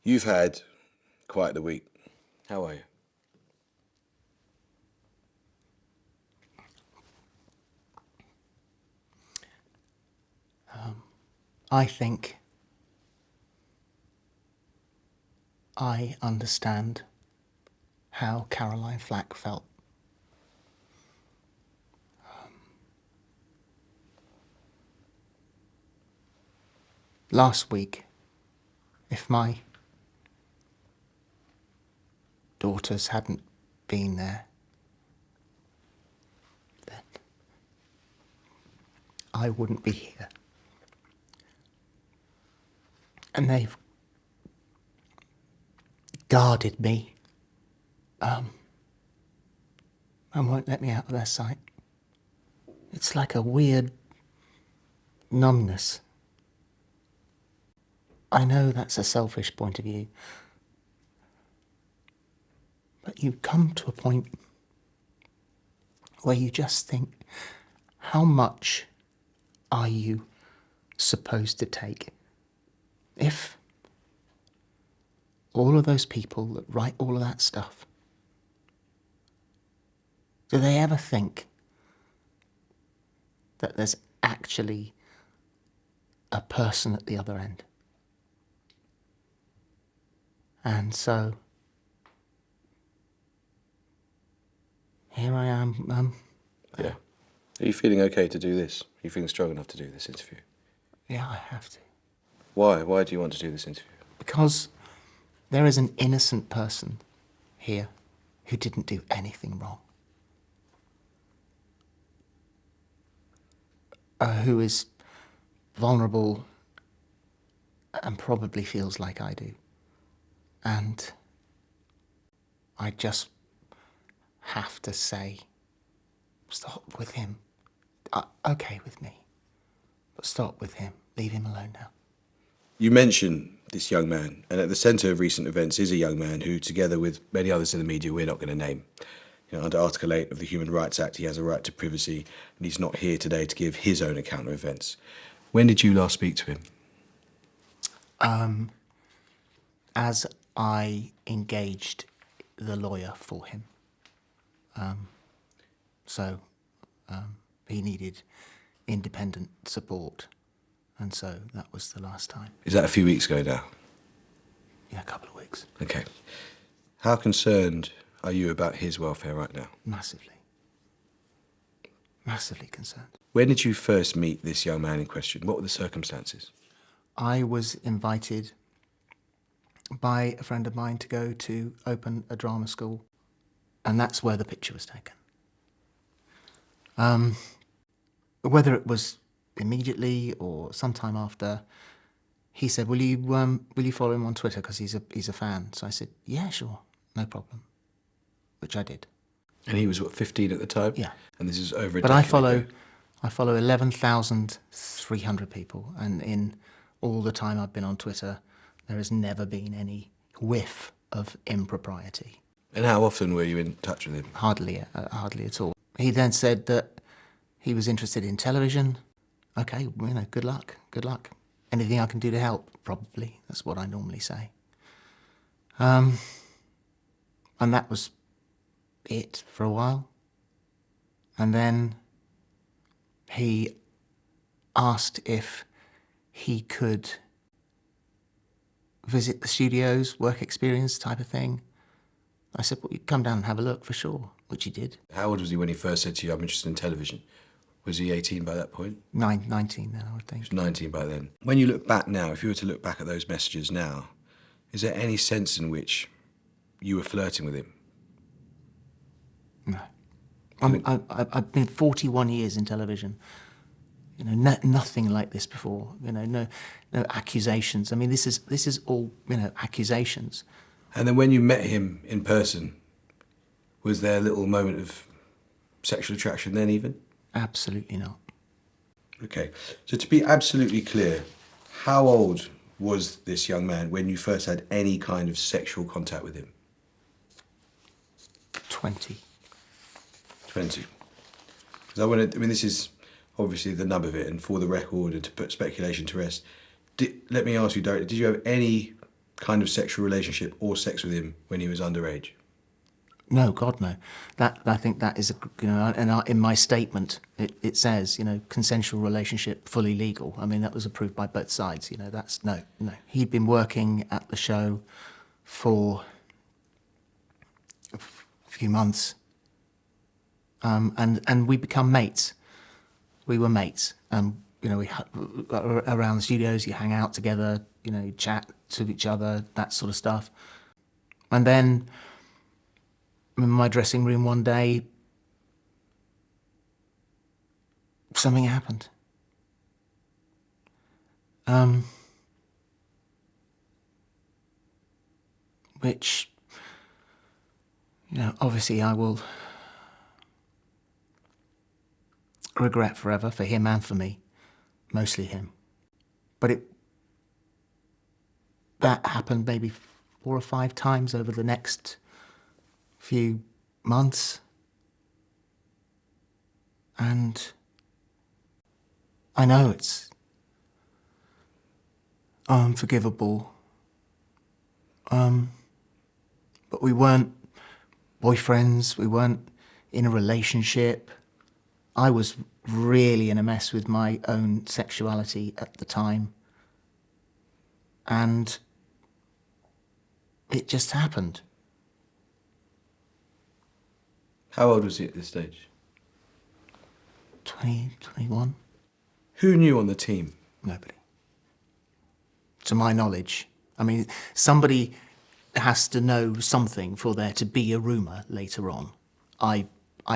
You've had quite the week. How are you? I think I understand how Caroline Flack felt. Last week, if my daughters hadn't been there, then I wouldn't be here. And they've guarded me and won't let me out of their sight. It's like a weird numbness. I know that's a selfish point of view, but you come to a point where you just think, how much are you supposed to take? If all of those people that write all of that stuff, do they ever think that there's actually a person at the other end? And so, here I am. Yeah. Are you feeling okay to do this? Are you feeling strong enough to do this interview? Yeah, I have to. Why? Why do you want to do this interview? Because there is an innocent person here who didn't do anything wrong. Who is vulnerable and probably feels like I do. And I just have to say, stop with him. Okay with me, but stop with him. Leave him alone now. You mention this young man, and at the centre of recent events is a young man who, together with many others in the media we're not going to name, under Article 8 of the Human Rights Act, he has a right to privacy, and he's not here today to give his own account of events. When did you last speak to him? As I engaged the lawyer for him. He needed independent support, and so that was the last time. Is that a few weeks ago now? Yeah, a couple of weeks. Okay. How concerned are you about his welfare right now? Massively. Massively concerned. When did you first meet this young man in question? What were the circumstances? I was invited by a friend of mine to go to open a drama school, and that's where the picture was taken. Whether it was immediately or sometime after, he said, will you follow him on Twitter because he's a fan? So I said, yeah, sure, no problem, which I did. And he was, 15 at the time? Yeah. And this is over a But decade ago. I follow 11,300 people, and in all the time I've been on Twitter, there has never been any whiff of impropriety. And how often were you in touch with him? Hardly at all. He then said that he was interested in television. Okay, good luck. Anything I can do to help? Probably. That's what I normally say. And that was it for a while. And then he asked if he could visit the studios, work experience type of thing. I said, well, you come down and have a look for sure, which he did. How old was he when he first said to you, I'm interested in television? Was he 18 by that point? 19 then, I would think. He was 19 by then. When you look back now, if you were to look back at those messages now, is there any sense in which you were flirting with him? No. I've been 41 years in television. Nothing like this before. No accusations. I mean, this is all, accusations. And then when you met him in person, was there a little moment of sexual attraction then even? Absolutely not. Okay, so to be absolutely clear, how old was this young man when you first had any kind of sexual contact with him? 20. 20. Because this is obviously the nub of it, and for the record and to put speculation to rest, let me ask you directly, did you have any kind of sexual relationship or sex with him when he was underage? No, God, no. That I think that is and in my statement it says, consensual relationship, fully legal. I mean, that was approved by both sides. That's no. He'd been working at the show for a few months, and we become mates. We were mates, around the studios, you hang out together, you chat to each other, that sort of stuff, and then. In my dressing room one day, something happened. Which, obviously I will regret forever, for him and for me, mostly him. But that happened maybe 4 or 5 times over the next few months, and I know it's unforgivable, but we weren't boyfriends, we weren't in a relationship. I was really in a mess with my own sexuality at the time, and it just happened. How old was he at this stage? 20, 21? Who knew on the team? Nobody. To my knowledge. I mean, somebody has to know something for there to be a rumour later on. I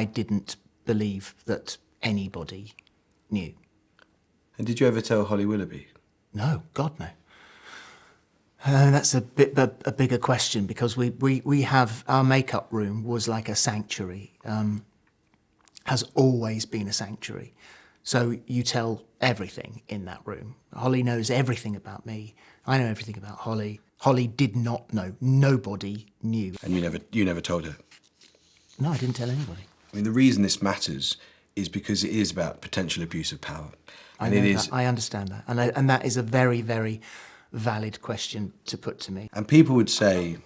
didn't believe that anybody knew. And did you ever tell Holly Willoughby? No, God, no. That's a bigger question, because we have, our makeup room was like a sanctuary, has always been a sanctuary. So you tell everything in that room. Holly knows everything about me. I know everything about Holly. Holly did not know. Nobody knew. And you never told her? No, I didn't tell anybody. I mean, the reason this matters is because it is about potential abuse of power. I know that. I understand that. And that is a very, very valid question to put to me. And people would say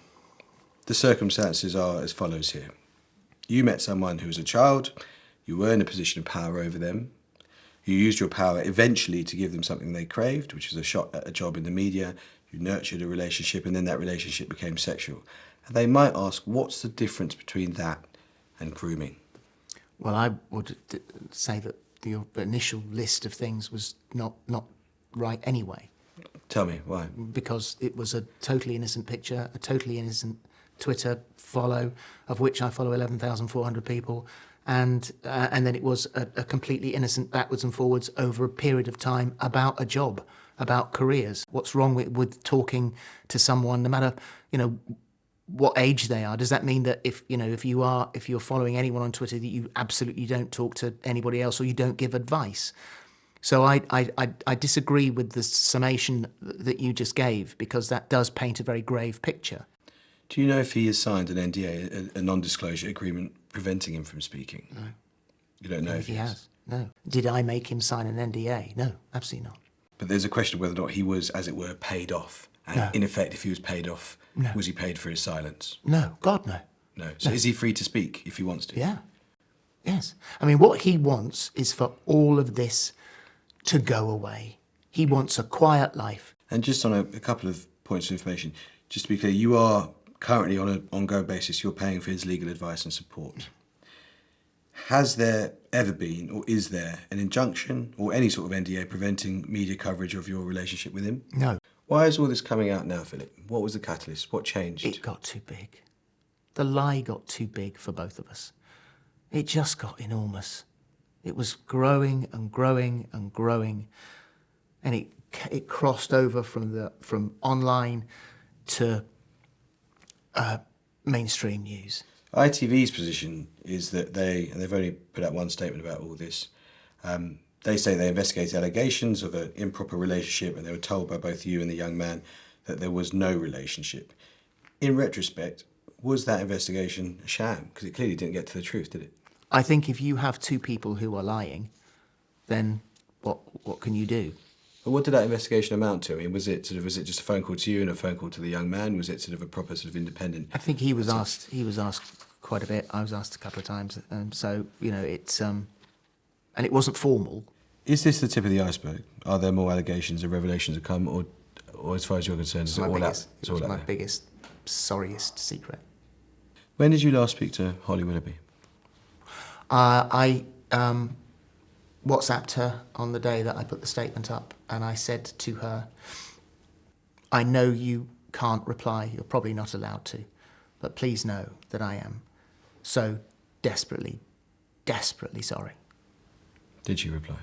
the circumstances are as follows here. You met someone who was a child, you were in a position of power over them, you used your power eventually to give them something they craved, which was a shot at a job in the media, you nurtured a relationship, and then that relationship became sexual. And they might ask, what's the difference between that and grooming? Well, I would say that your initial list of things was not right anyway. Tell me, why? Because it was a totally innocent picture, a totally innocent Twitter follow, of which I follow 11,400 people, and then it was a completely innocent backwards and forwards over a period of time about a job, about careers. What's wrong with talking to someone, no matter what age they are? Does that mean that if you're following anyone on Twitter that you absolutely don't talk to anybody else, or you don't give advice? So I disagree with the summation that you just gave, because that does paint a very grave picture. Do you know if he has signed an NDA, a non-disclosure agreement, preventing him from speaking? No. You don't know if he has? No. Did I make him sign an NDA? No, absolutely not. But there's a question of whether or not he was, as it were, paid off. And No. in effect, if he was paid off, No. was he paid for his silence? No, God, no. No. So is he free to speak if he wants to? Yeah. Yes. I mean, what he wants is for all of this to go away. He wants a quiet life. And just on a couple of points of information, just to be clear, you are currently on an ongoing basis, you're paying for his legal advice and support. Has there ever been, or is there, an injunction or any sort of NDA preventing media coverage of your relationship with him? No. Why is all this coming out now, Philip? What was the catalyst? What changed? It got too big. The lie got too big for both of us. It just got enormous. It was growing and growing and growing, and it crossed over from online to mainstream news. ITV's position is that they've only put out one statement about all this. They say they investigated allegations of an improper relationship, and they were told by both you and the young man that there was no relationship. In retrospect, was that investigation a sham? Because it clearly didn't get to the truth, did it? I think if you have two people who are lying, then what can you do? But what did that investigation amount to? I mean, was it just a phone call to you and a phone call to the young man? Was it sort of a proper sort of independent? I think he was asked. He was asked quite a bit. I was asked a couple of times. So it's and it wasn't formal. Is this the tip of the iceberg? Are there more allegations and revelations to come, or as far as you're concerned, is it all out? It was my biggest, sorriest secret. When did you last speak to Holly Willoughby? I WhatsApped her on the day that I put the statement up, and I said to her, I know you can't reply, you're probably not allowed to, but please know that I am so desperately, desperately sorry. Did she reply?